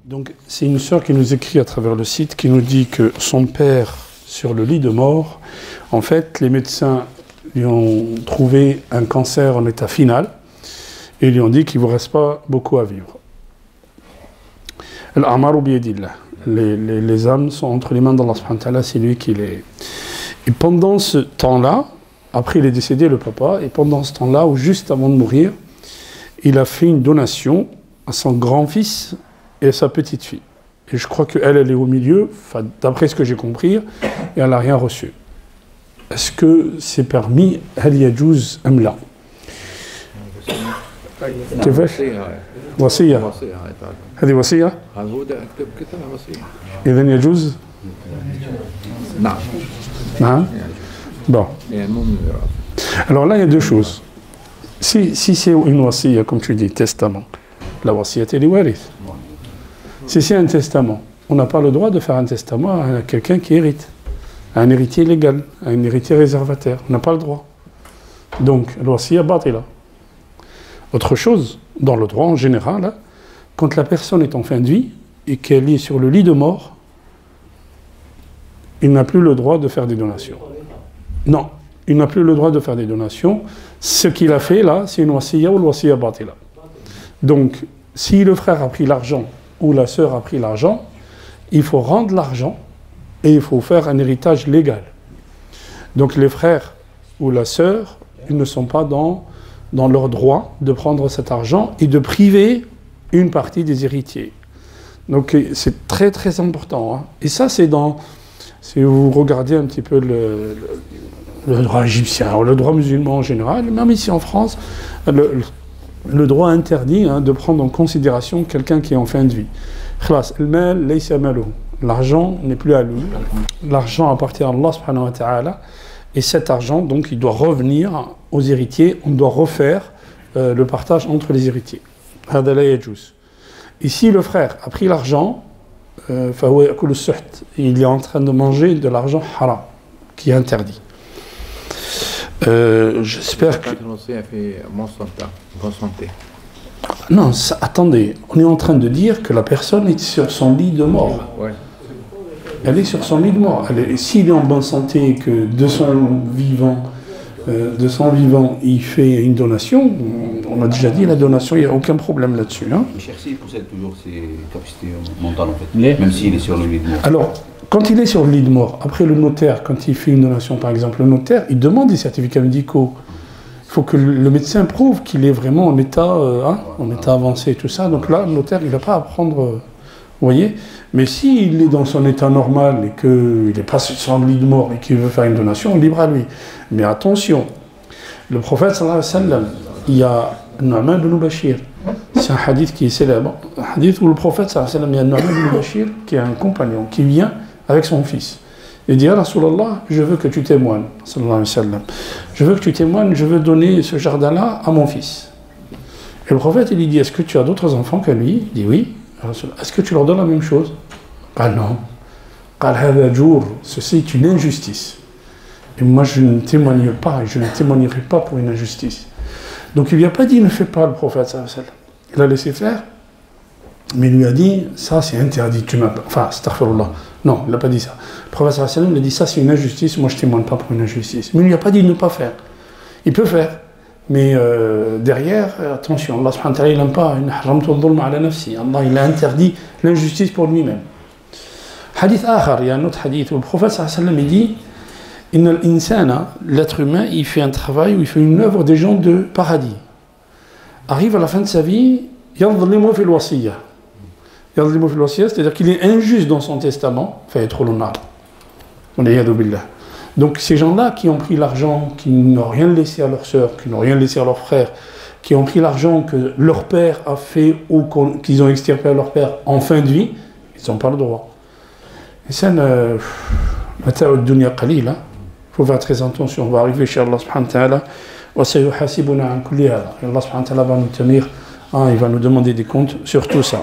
Donc, c'est une sœur qui nous écrit à travers le site, qui nous dit que son père, sur le lit de mort, en fait, les médecins lui ont trouvé un cancer en état final et lui ont dit qu'il ne vous reste pas beaucoup à vivre. Les âmes sont entre les mains d'Allah subhanahu wa ta'ala, c'est lui qui les... Et pendant ce temps-là, après il est décédé le papa, et pendant ce temps-là, ou juste avant de mourir, il a fait une donation à son grand-fils et à sa petite-fille. Et je crois qu'elle, elle est au milieu, d'après ce que j'ai compris, et elle n'a rien reçu. Est-ce que c'est permis? هل يجوز أم لا؟ كيفاش؟ وصية. هذه وصية؟ إذن يجوز؟ نعم. نعم. Bon. Alors là, il y a deux choses. Si c'est une wasiya, comme tu dis, testament, la wasiya est warith. Si c'est un testament, on n'a pas le droit de faire un testament à quelqu'un qui hérite, à un héritier légal, à un héritier réservataire. On n'a pas le droit. Donc, la wasiya batila. Autre chose, dans le droit en général, quand la personne est en fin de vie et qu'elle est sur le lit de mort, il n'a plus le droit de faire des donations. Non, il n'a plus le droit de faire des donations. Ce qu'il a fait là, c'est une wasiya ou wasiya batila. Donc, si le frère a pris l'argent ou la sœur a pris l'argent, il faut rendre l'argent et il faut faire un héritage légal. Donc les frères ou la sœur, ils ne sont pas dans leur droit de prendre cet argent et de priver une partie des héritiers. Donc c'est très très important. Hein. Et ça c'est dans, si vous regardez un petit peu le droit égyptien, ou le droit musulman en général, même ici en France, le droit interdit de prendre en considération quelqu'un qui est en fin de vie. L'argent n'est plus à lui. L'argent appartient à Allah subhanahu wa ta'ala. Et cet argent, donc, il doit revenir aux héritiers. On doit refaire le partage entre les héritiers. Ici, le frère a pris l'argent, il est en train de manger de l'argent haram, qui est interdit. J'espère que... Non, ça, attendez, on est en train de dire que la personne est sur son lit de mort. Ouais. Elle est sur son lit de mort. S'il est en bonne santé et que de son vivant, il fait une donation, on a déjà dit la donation, il n'y a aucun problème là-dessus. Hein. Mais chercher, il possède toujours ses capacités mentales en fait, même s'il est sur le lit de mort. Alors, quand il est sur le lit de mort, après le notaire, quand il fait une donation par exemple, le notaire, il demande des certificats médicaux. Il faut que le médecin prouve qu'il est vraiment en état avancé et tout ça. Donc là, le notaire, il n'a pas à prendre, vous voyez. Mais s'il est dans son état normal et qu'il n'est pas sur son lit de mort et qu'il veut faire une donation, libre à lui. Mais attention, le prophète sallallahu alayhi wa sallam, il y a Nu'man ibn Bashir. C'est un hadith qui est célèbre. Un hadith où le prophète sallallahu alayhi wa sallam, il y a Nu'man ibn Bashir qui est un compagnon, qui vient avec son fils. Il dit, Rasulallah, je veux que tu témoignes, sallallahu alayhi wa sallam. Je veux que tu témoignes, je veux donner ce jardin-là à mon fils. Et le prophète, il lui dit, est-ce que tu as d'autres enfants que lui? Il dit, oui. Est-ce que tu leur donnes la même chose? Non. Ceci est une injustice. Et moi, je ne témoigne pas, et je ne témoignerai pas pour une injustice. Donc, il lui a pas dit, ne fais pas, le prophète, sallallahu alayhi wa sallam. Il a laissé faire, mais il lui a dit, ça c'est interdit, tu m'as... Enfin, astaghfirullah. Non, il n'a pas dit ça. Le prophète sallallahu alayhi wa sallam, il a dit, ça c'est une injustice, moi je ne témoigne pas pour une injustice. Mais il ne lui a pas dit de ne pas faire. Il peut faire. Mais derrière, attention, Allah subhanahu wa ta'ala, il n'aime pas, Allah, il a interdit l'injustice pour lui-même. Hadith akhar, il y a un autre hadith où le prophète sallallahu alayhi wa sallam, il dit, l'être humain, il fait un travail, ou il fait une œuvre des gens de paradis. Arrive à la fin de sa vie, yadhlimu fil wasiyya. C'est-à-dire qu'il est injuste dans son testament, donc ces gens-là qui ont pris l'argent, qui n'ont rien laissé à leur sœur, qui n'ont rien laissé à leur frère, qui ont pris l'argent que leur père a fait ou qu'ils ont extirpé à leur père en fin de vie, ils n'ont pas le droit. Et ça, il faut faire très attention, on va arriver chez Allah subhanahu wa ta'ala, Allah subhanahu wa ta'ala va nous tenir, il va nous demander des comptes sur tout ça.